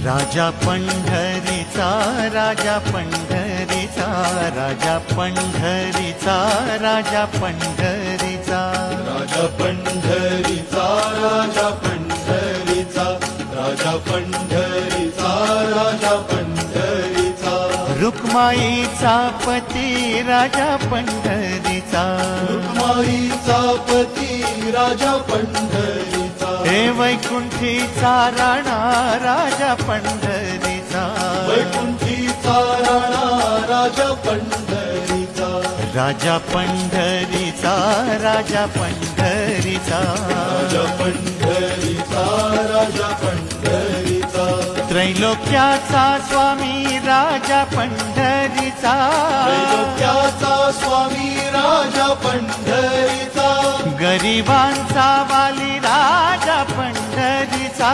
राजा पंढरीचा राजा पंढरीचा राजा पंढरीचा राजा पंढरीचा राजा पंढरीचा राजा पंढरीचा राजा पंढरीचा राजा पंढरीचा रुक्माईचा पती राजा पंढरीचा रुक्माईचा पती राजा पंढरीचा हे वैकुंठीचा राणा राजा पंढरीचा वैकुंठीचा राणा राजा पंढरीचा राजा पंढरीचा राजा पंढरीचा राजा पंढरीचा राजा पंढरीचा त्रैलोक्याचा स्वामी राजा पंढरीचा त्रैलोक्याचा स्वामी राजा पंढरीचा गरिबांचा वाली राजा पंढरीचा